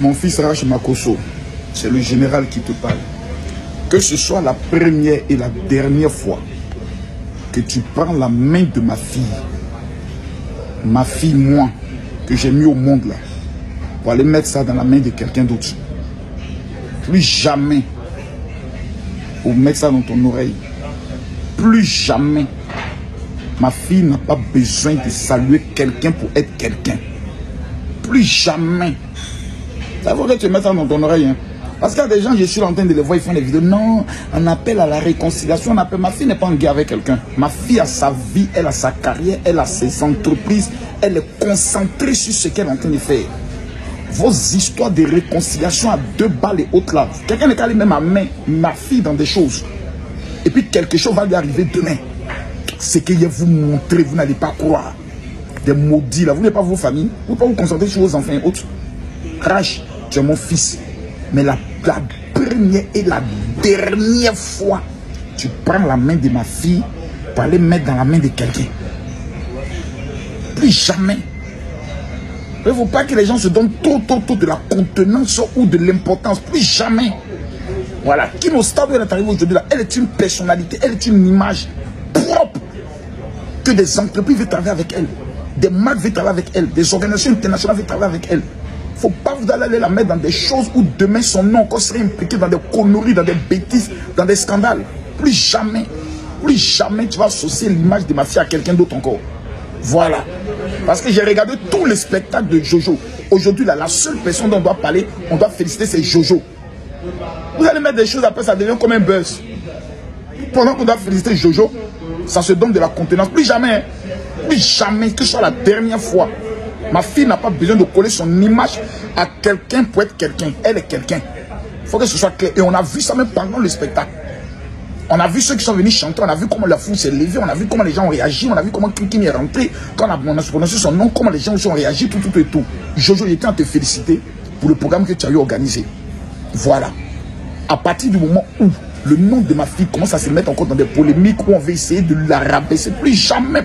Mon fils Rach Makosso, c'est le général qui te parle. Que ce soit la première et la dernière fois que tu prends la main de ma fille, moi, que j'ai mis au monde là, pour aller mettre ça dans la main de quelqu'un d'autre. Plus jamais, pour mettre ça dans ton oreille, plus jamais, ma fille n'a pas besoin de saluer quelqu'un pour être quelqu'un. Plus jamais. Ça vaut que tu mettes ça dans ton oreille. Hein. Parce qu'il y a des gens, je suis en train de les voir, ils font des vidéos. Non, on appelle à la réconciliation. On appelle. Ma fille n'est pas en guerre avec quelqu'un. Ma fille a sa vie, elle a sa carrière, elle a ses entreprises. Elle est concentrée sur ce qu'elle est en train de faire. Vos histoires de réconciliation à 2 balles et autres là. Quelqu'un n'est qu'à aller même à ma fille dans des choses. Et puis quelque chose va lui arriver demain. C'est qu'il va vous montrer, vous n'allez pas croire. Des maudits là. Vous n'avez pas vos familles. Vous ne pouvez pas vous concentrer sur vos enfants et autres. Rach, tu es mon fils. Mais la première et la dernière fois, tu prends la main de ma fille pour aller mettre dans la main de quelqu'un. Plus jamais. Il ne faut pas que les gens se donnent trop de la contenance ou de l'importance. Plus jamais. Voilà. Kino Stado, elle est arrivée aujourd'hui là. Elle est une personnalité, elle est une image propre. Que des entreprises veulent travailler avec elle. Des marques veulent travailler avec elle. Des organisations internationales veulent travailler avec elle. Il ne faut pas vous aller la mettre dans des choses où demain son nom encore serait impliqué dans des conneries, dans des bêtises, dans des scandales. Plus jamais tu vas associer l'image de ma fille à quelqu'un d'autre encore. Voilà. Parce que j'ai regardé tous les spectacles de Jojo. Aujourd'hui, la seule personne dont on doit parler, on doit féliciter, c'est Jojo. Vous allez mettre des choses après, ça devient comme un buzz. Pendant qu'on doit féliciter Jojo, ça se donne de la contenance. Plus jamais, que ce soit la dernière fois. Ma fille n'a pas besoin de coller son image à quelqu'un pour être quelqu'un. Elle est quelqu'un. Il faut que ce soit clair. Et on a vu ça même pendant le spectacle. On a vu ceux qui sont venus chanter. On a vu comment la foule s'est levée. On a vu comment les gens ont réagi. On a vu comment Kim est rentré. Quand on a prononcé son nom, comment les gens ont réagi. Tout. Jojo, il était en te féliciter pour le programme que tu as eu organisé. Voilà. À partir du moment où le nom de ma fille commence à se mettre encore dans des polémiques où on veut essayer de la rabaisser, plus jamais.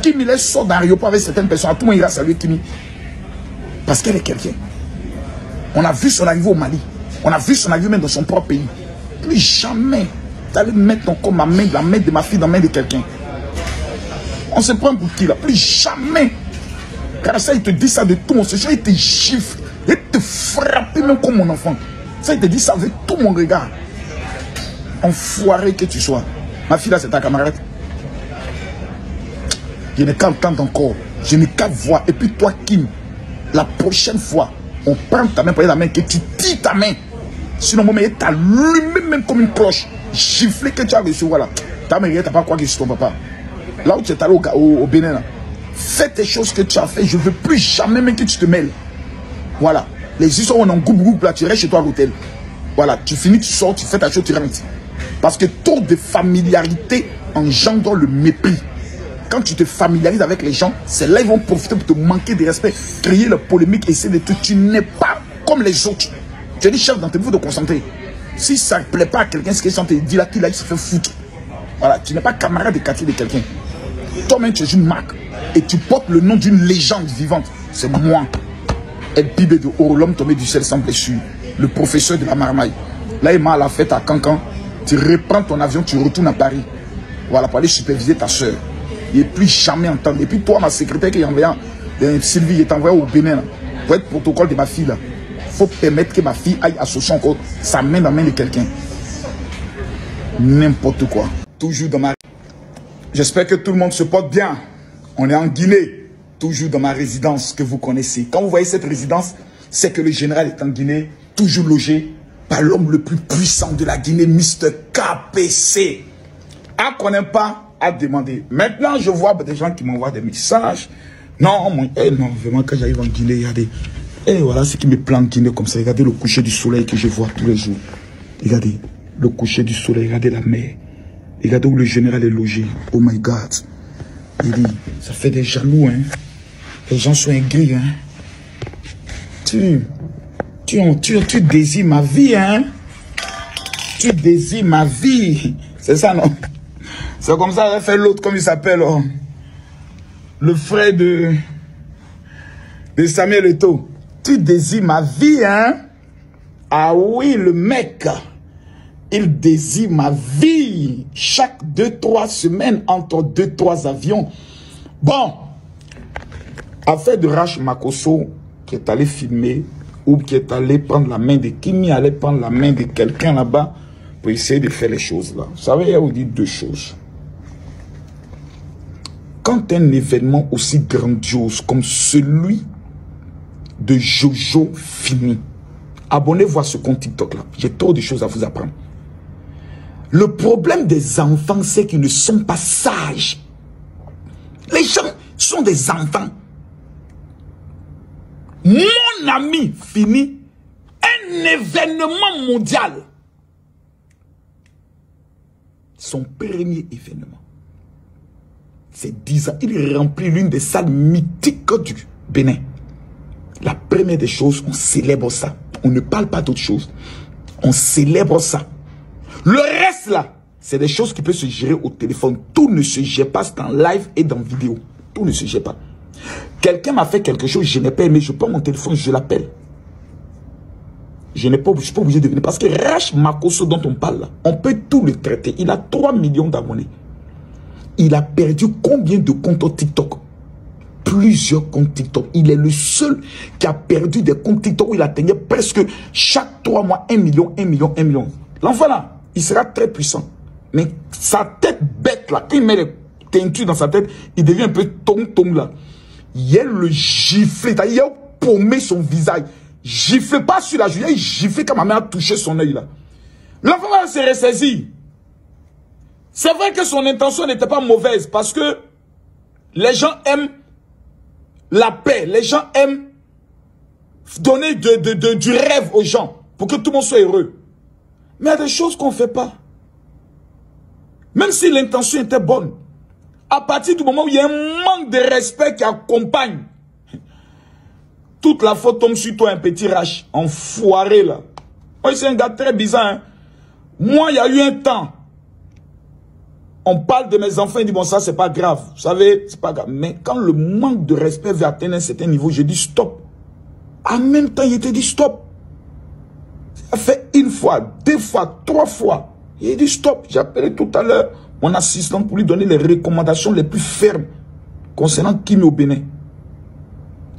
Kimi les sort d'un aéroport avec certaines personnes, à tout le monde ira saluer Kimi. Parce qu'elle est quelqu'un. On a vu son arrivée au Mali. On a vu son arrivée même dans son propre pays. Plus jamais d'aller mettre encore la main de ma fille dans la main de quelqu'un. On se prend pour qui là? Plus jamais. Car ça, il te dit ça de tout mon secret, il te chiffre, il te frappe même comme mon enfant. Ça, il te dit ça avec tout mon regard. Enfoiré que tu sois. Ma fille là, c'est ta camarade. Je n'ai qu'à entendre encore. Je n'ai qu'à voir. Et puis toi, Kim, la prochaine fois, on prend ta main pour la main, que tu tires ta main. Sinon, mon mec, t'allumes même comme une cloche. Giflé que tu as reçu, voilà. Ta mère, t'as pas quoi que c'est ton papa. Là où tu es allé au Bénin, là, fais tes choses que tu as fait. Je ne veux plus jamais même que tu te mêles. Voilà. Les histoires où on est en groupe, là, tu restes chez toi à l'hôtel. Voilà. Tu finis, tu sors, tu fais ta chose, tu rentres. Parce que trop de familiarité engendre le mépris. Quand tu te familiarises avec les gens, c'est là qu'ils vont profiter pour te manquer de respect, créer la polémique, essayer de te... Tu n'es pas comme les autres. Tu es dit chef d'entreprise, il faut te concentrer. Si ça ne plaît pas à quelqu'un, ce qu'il te dit là, qu'il se fait foutre. Voilà, tu n'es pas camarade de quartier de quelqu'un. Toi-même, tu es une marque. Et tu portes le nom d'une légende vivante. C'est moi. El Pibé de Oro, l'homme tombé du ciel sans blessure. Le professeur de la marmaille. Là, il m'a à la fête à Cancan. Tu reprends ton avion, tu retournes à Paris. Voilà, pour aller superviser ta soeur. Il n'est plus jamais entendu. Et puis toi, ma secrétaire qui est envoyée, Sylvie, il est envoyé au Bénin là, pour être protocole de ma fille là. Il faut permettre que ma fille aille associer encore sa main dans la main de quelqu'un. N'importe quoi. Toujours dans ma... J'espère que tout le monde se porte bien. On est en Guinée. Toujours dans ma résidence que vous connaissez. Quand vous voyez cette résidence, c'est que le général est en Guinée, toujours logé par l'homme le plus puissant de la Guinée, Mr. KPC. À connaît pas, à demander. Maintenant, je vois des gens qui m'envoient des messages. Non, non, vraiment, quand j'arrive en Guinée, regardez. Et voilà ce qui me plante en Guinée comme ça. Regardez le coucher du soleil que je vois tous les jours. Regardez le coucher du soleil, regardez la mer. Regardez où le général est logé. Oh my God. Il dit, ça fait des jaloux, hein. Les gens sont aigris, hein. Tu désires ma vie, hein. Tu désires ma vie. C'est ça, non? C'est comme ça, elle fait l'autre, comme il s'appelle, oh. Le frère de de Samuel Eto'o. Tu désires ma vie, hein? Ah oui, le mec, il désire ma vie. Chaque 2-3 semaines, entre 2-3 avions. Bon, affaire de Rach Makosso, qui est allé filmer, ou qui est allé prendre la main de Kimi, allait prendre la main de quelqu'un là-bas, pour essayer de faire les choses là. Vous savez, il y a vous dit deux choses. Quand un événement aussi grandiose comme celui de Jojo finit, abonnez-vous à ce compte TikTok là. J'ai trop de choses à vous apprendre. Le problème des enfants, c'est qu'ils ne sont pas sages. Les gens sont des enfants. Mon ami finit un événement mondial. Son premier événement. C'est 10 ans. Il remplit l'une des salles mythiques du Bénin. La première des choses, on célèbre ça. On ne parle pas d'autre chose. On célèbre ça. Le reste là, c'est des choses qui peuvent se gérer au téléphone. Tout ne se gère pas en live et dans vidéo. Tout ne se gère pas. Quelqu'un m'a fait quelque chose, je n'ai pas aimé, je prends mon téléphone, je l'appelle. Je ne suis pas obligé de venir. Parce que Rach Makosso dont on parle là, on peut tout le traiter. Il a 3 millions d'abonnés. Il a perdu combien de comptes TikTok? Plusieurs comptes TikTok. Il est le seul qui a perdu des comptes TikTok où il atteignait presque chaque 3 mois 1 million, 1 million, 1 million. L'enfant là, il sera très puissant. Mais sa tête bête là, quand il met les teintures dans sa tête, il devient un peu tom-tom là. Il a le giflé, il a paumé son visage. Giflé, pas sur la joue, il giflé quand ma mère a touché son œil là. L'enfant va se ressaisir. C'est vrai que son intention n'était pas mauvaise parce que les gens aiment la paix. Les gens aiment donner du rêve aux gens pour que tout le monde soit heureux. Mais il y a des choses qu'on ne fait pas. Même si l'intention était bonne. À partir du moment où il y a un manque de respect qui accompagne, toute la faute tombe sur toi, un petit Rach, enfoiré là. Moi, c'est un gars très bizarre. Hein? Moi, il y a eu un temps. On parle de mes enfants, il dit, bon, ça, c'est pas grave. Vous savez, c'est pas grave. Mais quand le manque de respect veut atteindre un certain niveau, je dis stop. En même temps, il était dit stop. Ça fait 1 fois, 2 fois, 3 fois. Il a dit stop. J'ai appelé tout à l'heure mon assistant pour lui donner les recommandations les plus fermes concernant Kimi au Bénin.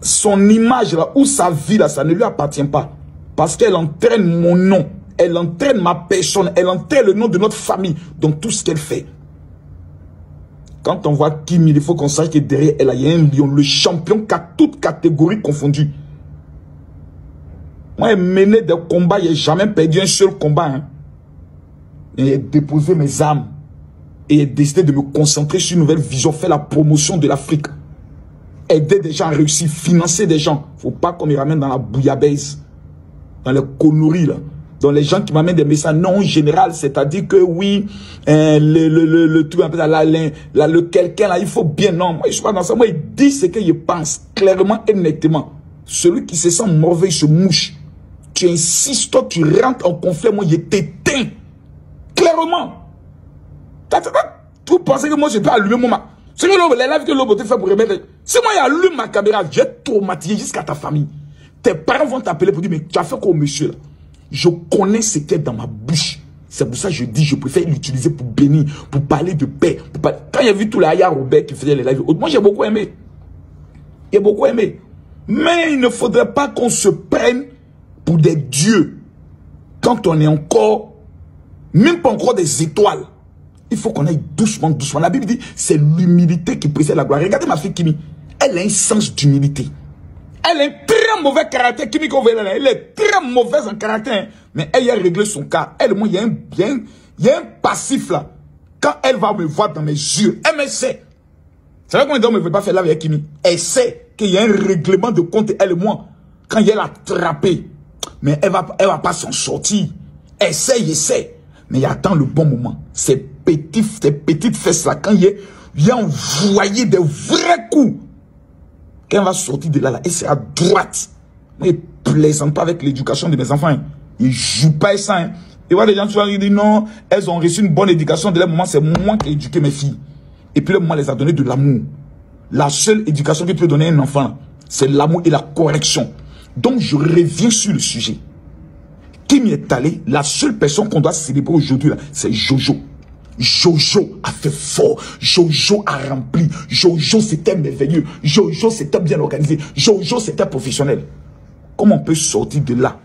Son image là, ou sa vie là, ça ne lui appartient pas. Parce qu'elle entraîne mon nom. Elle entraîne ma personne. Elle entraîne le nom de notre famille dans tout ce qu'elle fait. Quand on voit Kimi, il faut qu'on sache que derrière elle, il y a un lion, le champion, toutes catégories confondues. Moi, j'ai mené des combats, je n'ai jamais perdu un seul combat. Hein. Et j'ai déposé mes armes. Et j'ai décidé de me concentrer sur une nouvelle vision, faire la promotion de l'Afrique. Aider des gens à réussir, financer des gens. Il ne faut pas qu'on me ramène dans la bouillabaisse, dans les conneries là. Dans les gens qui m'amènent des messages non général, c'est-à-dire que oui, le truc, le quelqu'un là, il faut bien, non, moi je suis pas dans ça, moi il dit ce qu'il pense, clairement et nettement. Celui qui se sent mauvais, il se mouche. Tu insistes, toi tu rentres en conflit, moi je t'éteins. Clairement. Vous pensez que moi je peux allumer mon ma... C'est que les lives que l'autre fait pour remettre. Si moi j'allume ma caméra, j'ai traumatisé jusqu'à ta famille. Tes parents vont t'appeler pour dire, mais tu as fait quoi monsieur là? Je connais ce qu'il y a dans ma bouche. C'est pour ça que je dis, je préfère l'utiliser pour bénir, pour parler de paix. Quand j'ai vu tous les Aya Robert qui faisaient les lives, moi j'ai beaucoup aimé. J'ai beaucoup aimé. Mais il ne faudrait pas qu'on se prenne pour des dieux. Quand on est encore, même pas encore des étoiles. Il faut qu'on aille doucement, doucement. La Bible dit, c'est l'humilité qui précède la gloire. Regardez ma fille Kimi. Elle a un sens d'humilité. Elle a un très mauvais caractère. Kimi, elle est très mauvaise en caractère. Mais elle a réglé son cas. Elle, moi, il y a un passif là. Quand elle va me voir dans mes yeux, elle me sait. C'est vrai qu'on ne veut pas faire là avec Kimi. Elle sait qu'il y a un règlement de compte, elle et moi. Quand elle a attrapé. Mais elle va pas s'en sortir. Elle sait. Mais il attend le bon moment. Ces petites fesses là, quand il a envoyé des vrais coups. Quand elle va sortir de là, elle sera droite. Mais il ne plaisante pas avec l'éducation de mes enfants. Hein. Il ne joue pas ça. Hein. Et voilà, les gens qui disent non, elles ont reçu une bonne éducation. De leur moment, c'est moi qui ai éduqué mes filles. Et puis, le moment, les a donné de l'amour. La seule éducation que tu peux donner à un enfant, C'est l'amour et la correction. Donc, je reviens sur le sujet. Qui m'y est allé? La seule personne qu'on doit célébrer aujourd'hui, c'est Jojo. Jojo a fait fort. Jojo a rempli. Jojo, c'était merveilleux. Jojo, c'était bien organisé. Jojo, c'était professionnel. Comment on peut sortir de là?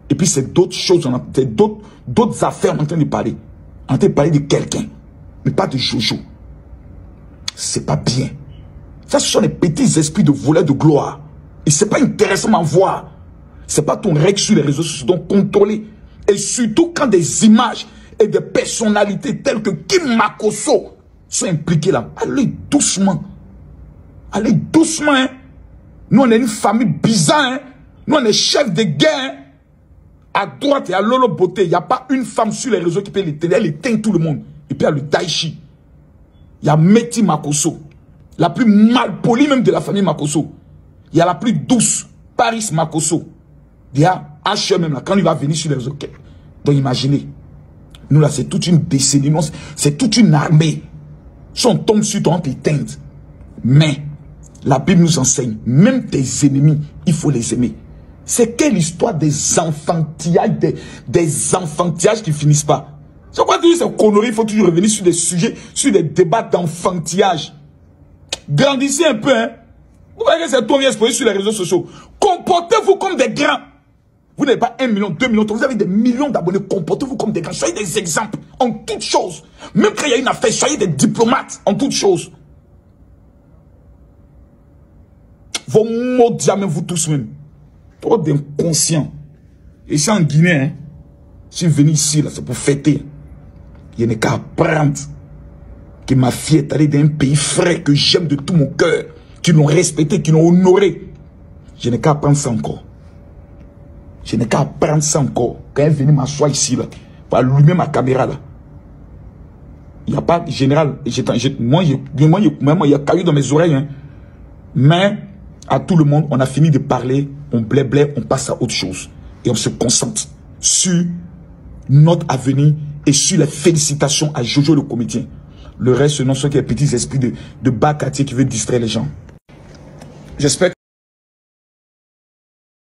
Et puis, c'est d'autres choses, c'est d'autres affaires, on est en train de parler. On est en train de parler de quelqu'un, mais pas de Jojo. C'est pas bien. Ça, ce sont les petits esprits de voleurs de gloire. Et c'est pas intéressant à voir. C'est pas ton règle sur les réseaux sociaux, donc contrôler. Et surtout quand des images et des personnalités telles que Kim Makosso sont impliquées là. Allez doucement. Allez doucement. Hein. Nous, on est une famille bizarre. Hein. Nous, on est chef de guerre. Hein. À droite et à Lolo Beauté, il n'y a pas une femme sur les réseaux qui peut l'éteindre. Elle éteint tout le monde. Et puis il y a le Daichi. Il y a Meti Makosso. La plus mal polie même de la famille Makosso. Il y a la plus douce, Paris Makosso. Il y a H même là, quand il va venir sur les réseaux. Donc imaginez. Nous là, c'est toute une décennie. C'est toute une armée. Si on tombe sur toi, on t'éteint. Mais la Bible nous enseigne, même tes ennemis, il faut les aimer. C'est quelle histoire des enfantillages, des enfantillages qui finissent pas. C'est quoi toujours ces conneries? Il faut toujours revenir sur des sujets, sur des débats d'enfantillage. Grandissez un peu, hein. Vous voyez que c'est tout exposé sur les réseaux sociaux. Comportez-vous comme des grands. Vous n'avez pas 1 million, 2 millions, vous avez des millions d'abonnés. Comportez-vous comme des grands. Soyez des exemples en toutes choses. Même quand il y a une affaire, soyez des diplomates en toutes choses. Vos mots jamais vous tous même. Trop d'inconscients. Et c'est en Guinée, hein. Je suis venu ici, là, c'est pour fêter. Il n'y a qu'à apprendre que ma fille est allée d'un pays frais que j'aime de tout mon cœur, qui l'ont respecté, qui l'ont honoré. Je n'ai qu'à apprendre ça encore. Je n'ai qu'à apprendre ça encore. Quand elle est venue m'asseoir ici, là, pour allumer ma caméra, là. Il n'y a pas, général, moi, il y a caillou dans mes oreilles, hein. Mais, à tout le monde, on a fini de parler, on blé, on passe à autre chose. Et on se concentre sur notre avenir et sur les félicitations à Jojo le comédien. Le reste, ce sont les petits esprits de bas quartier qui veulent distraire les gens. J'espère